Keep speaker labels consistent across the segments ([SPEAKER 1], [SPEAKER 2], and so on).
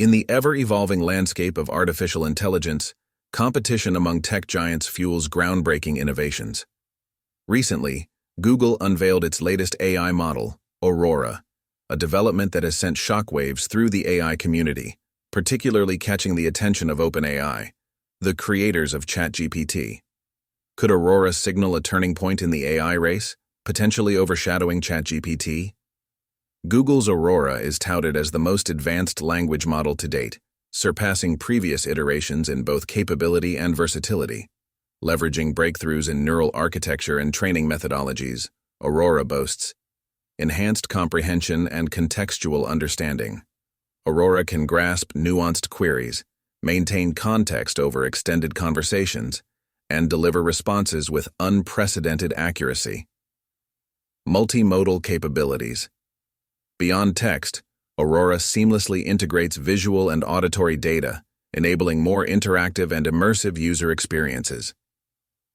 [SPEAKER 1] In the ever-evolving landscape of artificial intelligence, competition among tech giants fuels groundbreaking innovations. Recently, Google unveiled its latest AI model, Aurora, a development that has sent shockwaves through the AI community, particularly catching the attention of OpenAI, the creators of ChatGPT. Could Aurora signal a turning point in the AI race, potentially overshadowing ChatGPT? Google's Aurora is touted as the most advanced language model to date, surpassing previous iterations in both capability and versatility. Leveraging breakthroughs in neural architecture and training methodologies, Aurora boasts enhanced comprehension and contextual understanding. Aurora can grasp nuanced queries, maintain context over extended conversations, and deliver responses with unprecedented accuracy. Multimodal capabilities. Beyond text, Aurora seamlessly integrates visual and auditory data, enabling more interactive and immersive user experiences.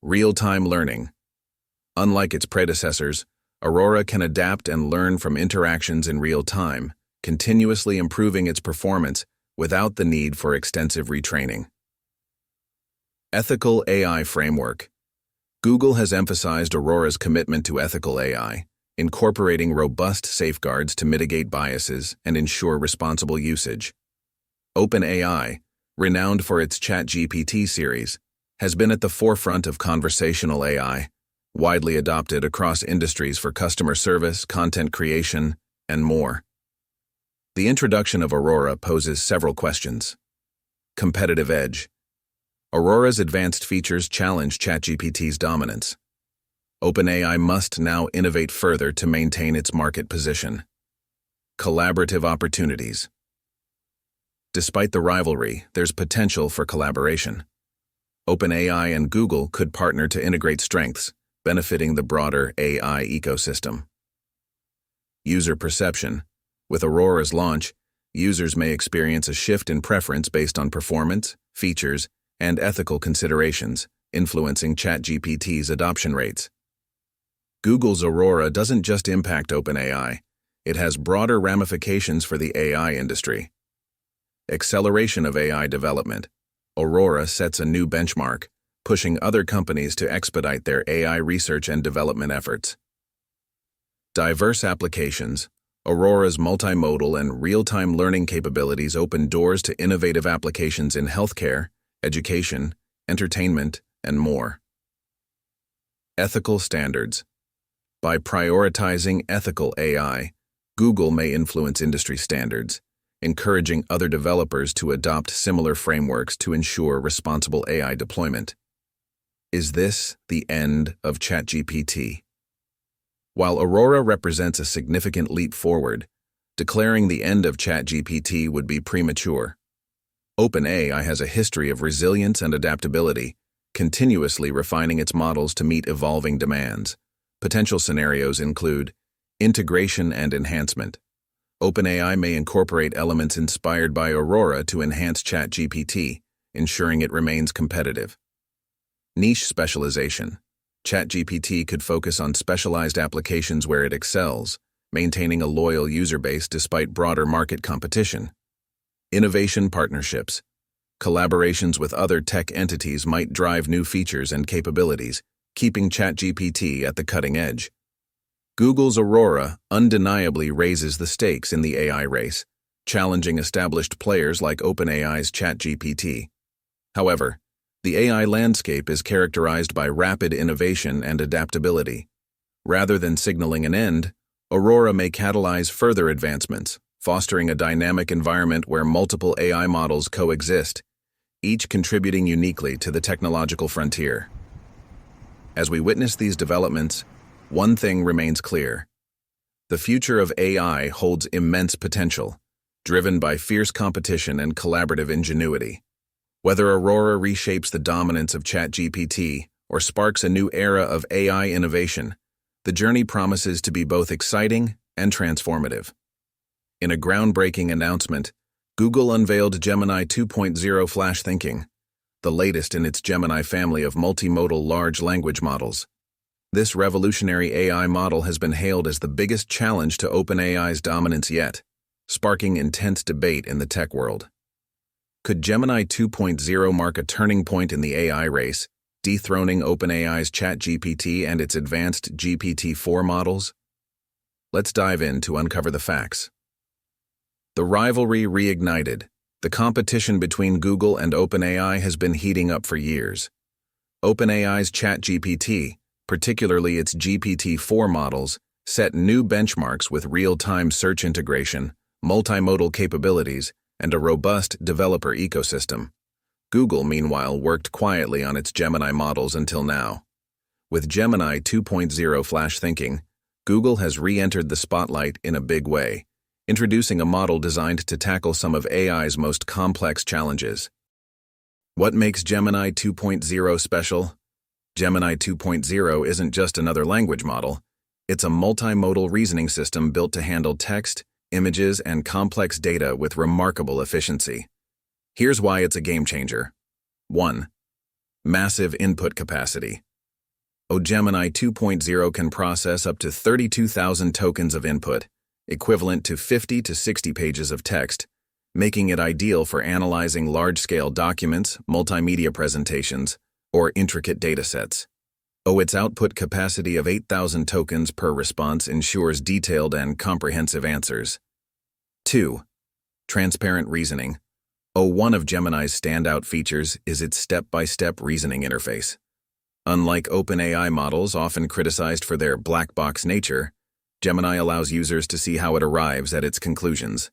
[SPEAKER 1] Real-time learning. Unlike its predecessors, Aurora can adapt and learn from interactions in real time, continuously improving its performance without the need for extensive retraining. Ethical AI framework. Google has emphasized Aurora's commitment to ethical AI, incorporating robust safeguards to mitigate biases and ensure responsible usage. OpenAI, renowned for its ChatGPT series, has been at the forefront of conversational AI, widely adopted across industries for customer service, content creation, and more. The introduction of Aurora poses several questions. Competitive edge. Aurora's advanced features challenge ChatGPT's dominance. OpenAI must now innovate further to maintain its market position. Collaborative opportunities. Despite the rivalry, there's potential for collaboration. OpenAI and Google could partner to integrate strengths, benefiting the broader AI ecosystem. User perception. With Aurora's launch, users may experience a shift in preference based on performance, features, and ethical considerations, influencing ChatGPT's adoption rates. Google's Aurora doesn't just impact OpenAI, it has broader ramifications for the AI industry. Acceleration of AI development. Aurora sets a new benchmark, pushing other companies to expedite their AI research and development efforts. Diverse applications. Aurora's multimodal and real-time learning capabilities open doors to innovative applications in healthcare, education, entertainment, and more. Ethical standards. By prioritizing ethical AI, Google may influence industry standards, encouraging other developers to adopt similar frameworks to ensure responsible AI deployment. Is this the end of ChatGPT? While Aurora represents a significant leap forward, declaring the end of ChatGPT would be premature. OpenAI has a history of resilience and adaptability, continuously refining its models to meet evolving demands. Potential scenarios include integration and enhancement. OpenAI may incorporate elements inspired by Aurora to enhance ChatGPT, ensuring it remains competitive. Niche specialization. ChatGPT could focus on specialized applications where it excels, maintaining a loyal user base despite broader market competition. Innovation partnerships. Collaborations with other tech entities might drive new features and capabilities, keeping ChatGPT at the cutting edge. Google's Aurora undeniably raises the stakes in the AI race, challenging established players like OpenAI's ChatGPT. However, the AI landscape is characterized by rapid innovation and adaptability. Rather than signaling an end, Aurora may catalyze further advancements, fostering a dynamic environment where multiple AI models coexist, each contributing uniquely to the technological frontier. As we witness these developments, one thing remains clear. The future of AI holds immense potential, driven by fierce competition and collaborative ingenuity. Whether Aurora reshapes the dominance of ChatGPT or sparks a new era of AI innovation, the journey promises to be both exciting and transformative. In a groundbreaking announcement, Google unveiled Gemini 2.0 Flash Thinking, the latest in its Gemini family of multimodal large language models. This revolutionary AI model has been hailed as the biggest challenge to OpenAI's dominance yet, sparking intense debate in the tech world. Could Gemini 2.0 mark a turning point in the AI race, dethroning OpenAI's ChatGPT and its advanced GPT-4 models? Let's dive in to uncover the facts. The rivalry reignited. The competition between Google and OpenAI has been heating up for years. OpenAI's ChatGPT, particularly its GPT-4 models, set new benchmarks with real-time search integration, multimodal capabilities, and a robust developer ecosystem. Google, meanwhile, worked quietly on its Gemini models until now. With Gemini 2.0 flash thinking, Google has re-entered the spotlight in a big way, introducing a model designed to tackle some of AI's most complex challenges. What makes Gemini 2.0 special? Gemini 2.0 isn't just another language model. It's a multimodal reasoning system built to handle text, images, and complex data with remarkable efficiency. Here's why it's a game-changer. 1. Massive input capacity. Gemini 2.0 can process up to 32,000 tokens of input, equivalent to 50 to 60 pages of text, making it ideal for analyzing large-scale documents, multimedia presentations, or intricate datasets. Its output capacity of 8,000 tokens per response ensures detailed and comprehensive answers. 2. Transparent reasoning. One of Gemini's standout features is its step-by-step reasoning interface. Unlike OpenAI models often criticized for their black box nature, Gemini allows users to see how it arrives at its conclusions.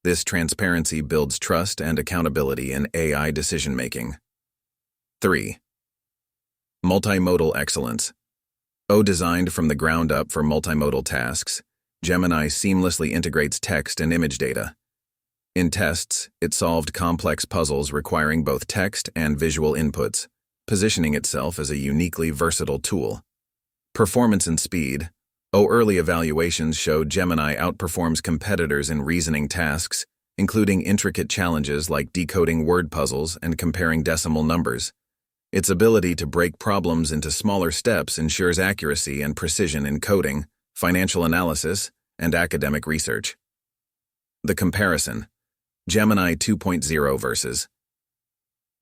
[SPEAKER 1] This transparency builds trust and accountability in AI decision-making. 3. Multimodal excellence. Designed from the ground up for multimodal tasks, Gemini seamlessly integrates text and image data. In tests, it solved complex puzzles requiring both text and visual inputs, positioning itself as a uniquely versatile tool. Performance and speed. Early evaluations showed Gemini outperforms competitors in reasoning tasks, including intricate challenges like decoding word puzzles and comparing decimal numbers. Its ability to break problems into smaller steps ensures accuracy and precision in coding, financial analysis, and academic research. The comparison. Gemini 2.0 versus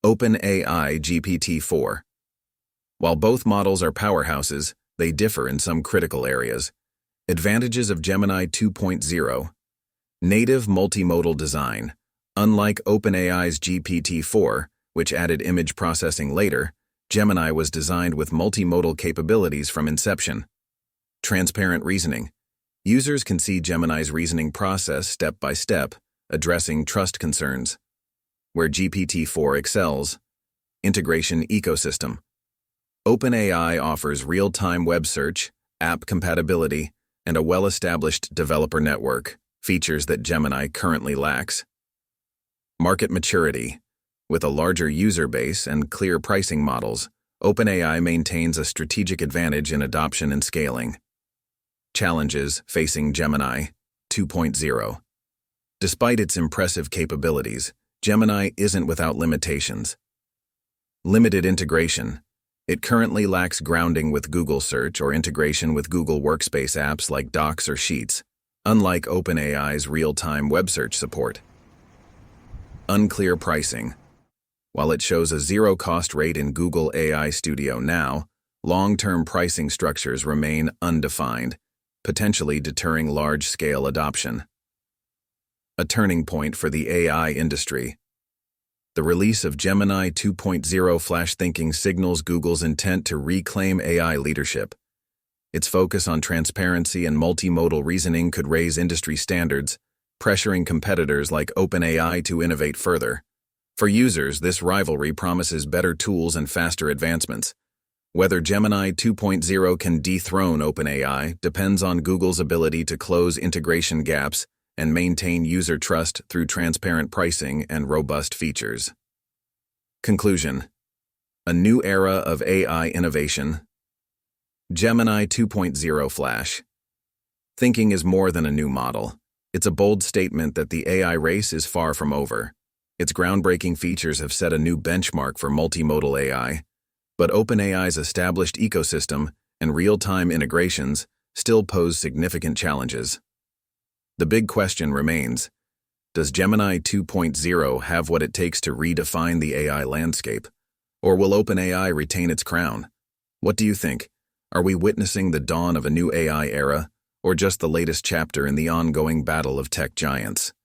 [SPEAKER 1] OpenAI GPT-4. While both models are powerhouses, they differ in some critical areas. Advantages of Gemini 2.0. Native multimodal design. Unlike OpenAI's GPT-4, which added image processing later, Gemini was designed with multimodal capabilities from inception. Transparent reasoning. Users can see Gemini's reasoning process step by step, addressing trust concerns. Where GPT-4 excels. Integration ecosystem. OpenAI offers real-time web search, app compatibility, and a well-established developer network, features that Gemini currently lacks. Market maturity. With a larger user base and clear pricing models, OpenAI maintains a strategic advantage in adoption and scaling. Challenges facing Gemini 2.0. Despite its impressive capabilities, Gemini isn't without limitations. Limited integration. It currently lacks grounding with Google Search or integration with Google Workspace apps like Docs or Sheets, unlike OpenAI's real-time web search support. Unclear pricing. While it shows a zero-cost rate in Google AI Studio now, long-term pricing structures remain undefined, potentially deterring large-scale adoption. A turning point for the AI industry. The release of Gemini 2.0 flash thinking signals Google's intent to reclaim AI leadership. Its focus on transparency and multimodal reasoning could raise industry standards, pressuring competitors like OpenAI to innovate further. For users, this rivalry promises better tools and faster advancements. Whether Gemini 2.0 can dethrone OpenAI depends on Google's ability to close integration gaps and maintain user trust through transparent pricing and robust features. Conclusion. A new era of AI innovation. Gemini 2.0 Flash. Thinking is more than a new model. It's a bold statement that the AI race is far from over. Its groundbreaking features have set a new benchmark for multimodal AI, but OpenAI's established ecosystem and real-time integrations still pose significant challenges. The big question remains, does Gemini 2.0 have what it takes to redefine the AI landscape? Or will OpenAI retain its crown? What do you think? Are we witnessing the dawn of a new AI era, or just the latest chapter in the ongoing battle of tech giants?